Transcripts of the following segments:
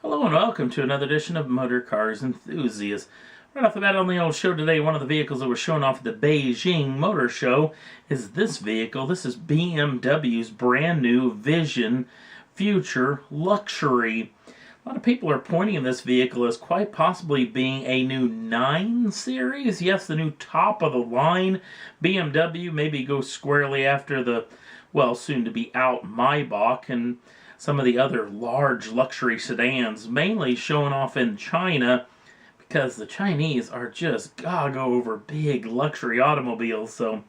Hello and welcome to another edition of Motor Cars Enthusiasts. Right off the bat on the old show today, one of the vehicles that was shown off at the Beijing Motor Show is this vehicle. This is BMW's brand new Vision Future Luxury. A lot of people are pointing at this vehicle as quite possibly being a new 9 Series. Yes, the new top of the line BMW. Maybe go squarely after the, well, soon to be out Maybach and some of the other large luxury sedans, mainly showing off in China because the Chinese are just gaga over big luxury automobiles. So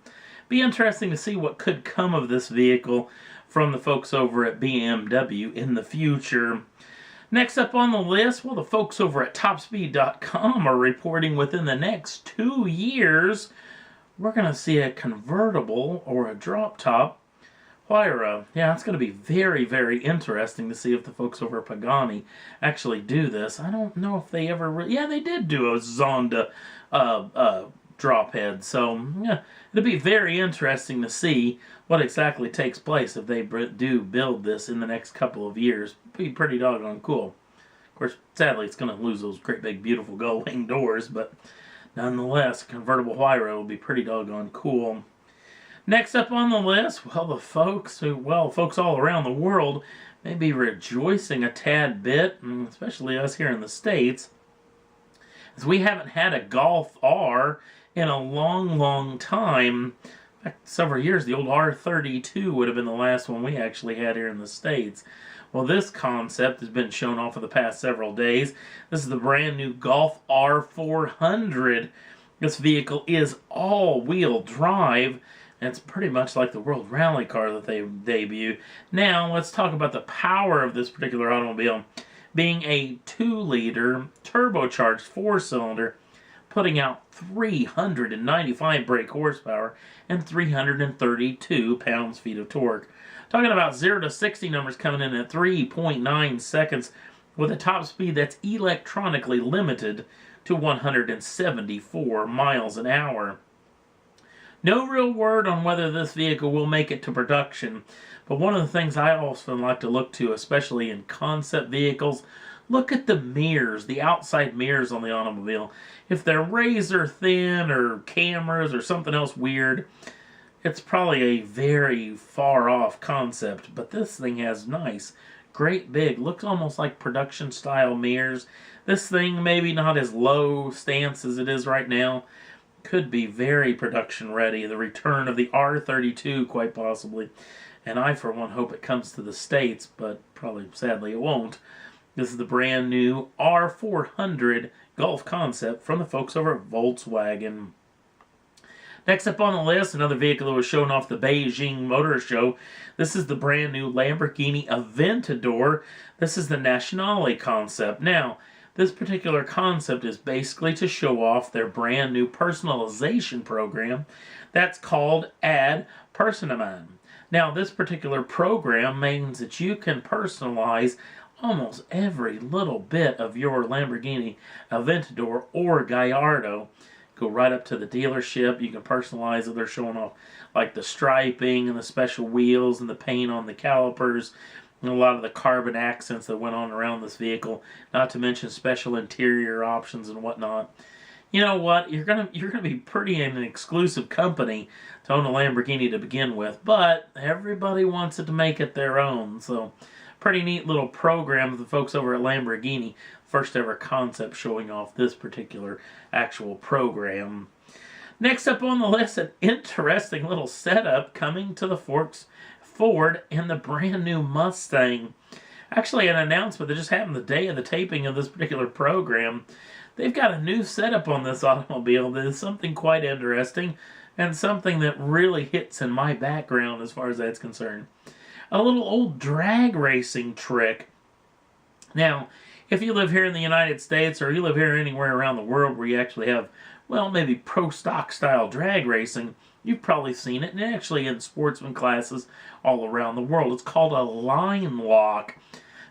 be interesting to see what could come of this vehicle from the folks over at BMW in the future. Next up on the list, well, the folks over at topspeed.com are reporting within the next 2 years we're going to see a convertible or a drop top Huayra. Yeah, it's going to be very, very interesting to see if the folks over at Pagani actually do this. I don't know if they ever... Yeah, they did do a Zonda drop head. So, yeah, it'll be very interesting to see what exactly takes place if they do build this in the next couple of years. It'll be pretty doggone cool. Of course, sadly, it's going to lose those great big beautiful gull-wing doors, but nonetheless, a convertible Huayra will be pretty doggone cool. Next up on the list, well, the folks all around the world may be rejoicing a tad bit, especially us here in the States, as we haven't had a Golf R in a long, long time. In fact, several years, the old R32 would have been the last one we actually had here in the States. Well, this concept has been shown off for the past several days. This is the brand new Golf R400. This vehicle is all-wheel drive. It's pretty much like the World Rally car that they debut. Now, let's talk about the power of this particular automobile. Being a 2-liter turbocharged 4-cylinder, putting out 395 brake horsepower and 332 pounds-feet of torque. Talking about 0 to 60 numbers coming in at 3.9 seconds with a top speed that's electronically limited to 174 miles an hour. No real word on whether this vehicle will make it to production, but one of the things I often like to look to, especially in concept vehicles, look at the mirrors, the outside mirrors on the automobile. If they're razor thin or cameras or something else weird, it's probably a very far off concept, but this thing has nice, great big, looks almost like production style mirrors. This thing maybe not as low stance as it is right now, could be very production ready. The return of the R32 quite possibly, and I for one hope it comes to the States, but probably sadly it won't. This is the brand new R400 Golf concept from the folks over at Volkswagen. Next up on the list, another vehicle that was shown off the Beijing Motor Show. This is the brand new Lamborghini Aventador. This is the Nazionale concept. Now, this particular concept is basically to show off their brand new personalization program that's called Ad Personam. Now, this particular program means that you can personalize almost every little bit of your Lamborghini Aventador or Gallardo. Go right up to the dealership. You can personalize it. They're showing off like the striping and the special wheels and the paint on the calipers. And a lot of the carbon accents that went on around this vehicle, not to mention special interior options and whatnot. You know what? You're gonna be pretty in an exclusive company to own a Lamborghini to begin with, but everybody wants it to make it their own. So, pretty neat little program of the folks over at Lamborghini. First ever concept showing off this particular actual program. Next up on the list, an interesting little setup coming to the Ford and the brand new Mustang. Actually, an announcement that just happened the day of the taping of this particular program. They've got a new setup on this automobile that is something quite interesting and something that really hits in my background as far as that's concerned. A little old drag racing trick. Now, if you live here in the United States or you live here anywhere around the world where you actually have, well, maybe pro stock style drag racing, you've probably seen it, and actually in sportsman classes all around the world. It's called a line lock.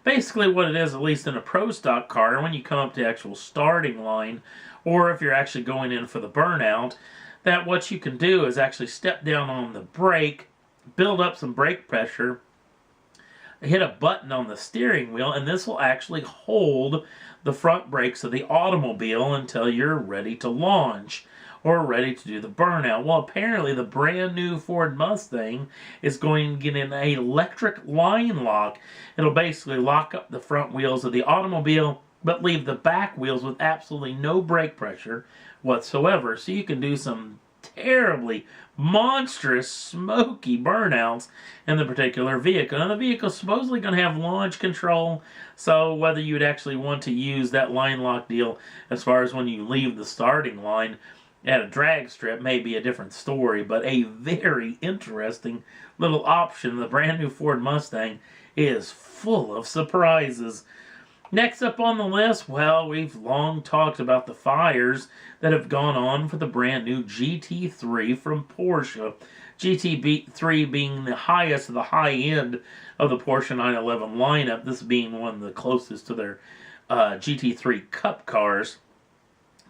Basically what it is, at least in a pro stock car, when you come up to the actual starting line, or if you're actually going in for the burnout, that what you can do is actually step down on the brake, build up some brake pressure, hit a button on the steering wheel, and this will actually hold the front brakes of the automobile until you're ready to launch or ready to do the burnout. Well, apparently the brand new Ford Mustang is going to get an electric line lock. It'll basically lock up the front wheels of the automobile, but leave the back wheels with absolutely no brake pressure whatsoever. So you can do some terribly monstrous, smoky burnouts in the particular vehicle. Now, the vehicle's supposedly going to have launch control, so whether you would actually want to use that line lock deal as far as when you leave the starting line at a drag strip may be a different story, but a very interesting little option. The brand new Ford Mustang is full of surprises. Next up on the list, well, we've long talked about the fires that have gone on for the brand new GT3 from Porsche. GT3 being the highest of the high end of the Porsche 911 lineup, this being one of the closest to their GT3 Cup cars.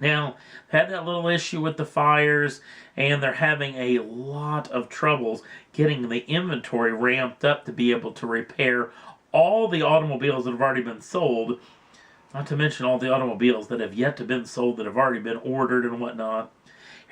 Now, had that little issue with the fires, and they're having a lot of troubles getting the inventory ramped up to be able to repair all the automobiles that have already been sold, not to mention all the automobiles that have yet to been sold that have already been ordered and whatnot.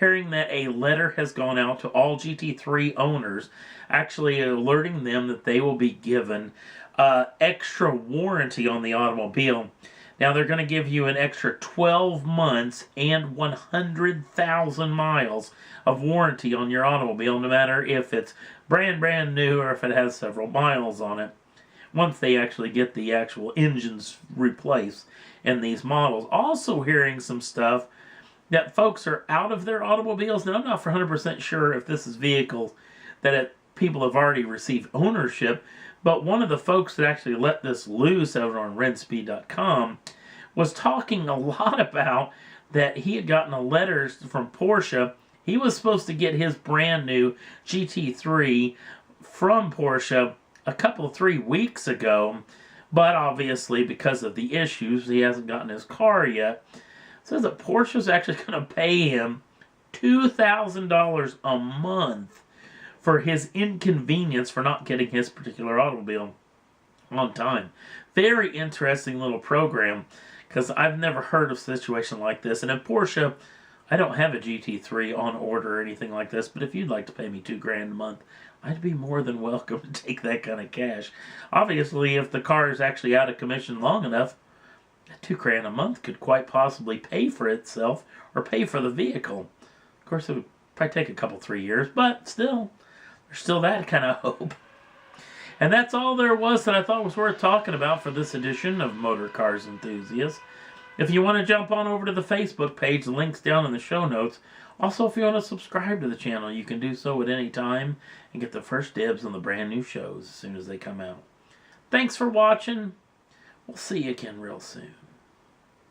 Hearing that a letter has gone out to all GT3 owners, actually alerting them that they will be given extra warranty on the automobile. Now, they're going to give you an extra 12 months and 100,000 miles of warranty on your automobile, no matter if it's brand new or if it has several miles on it, once they actually get the actual engines replaced in these models. Also hearing some stuff that folks are out of their automobiles. Now, I'm not for 100% sure if this is vehicles that people have already received ownership, but one of the folks that actually let this loose over on RedSpeed.com was talking a lot about that he had gotten a letter from Porsche. He was supposed to get his brand new GT3 from Porsche a couple, 3 weeks ago, but obviously because of the issues, he hasn't gotten his car yet. It says that Porsche's actually going to pay him $2,000 a month for his inconvenience for not getting his particular automobile on time. Very interesting little program, because I've never heard of a situation like this. And in Porsche, I don't have a GT3 on order or anything like this, but if you'd like to pay me $2,000 a month, I'd be more than welcome to take that kind of cash. Obviously, if the car is actually out of commission long enough, $2,000 a month could quite possibly pay for itself or pay for the vehicle. Of course, it would probably take a couple, 3 years, but still, there's still that kind of hope. And that's all there was that I thought was worth talking about for this edition of Motor Cars Enthusiasts. If you want to jump on over to the Facebook page, the link's down in the show notes. Also, if you want to subscribe to the channel, you can do so at any time and get the first dibs on the brand new shows as soon as they come out. Thanks for watching. We'll see you again real soon.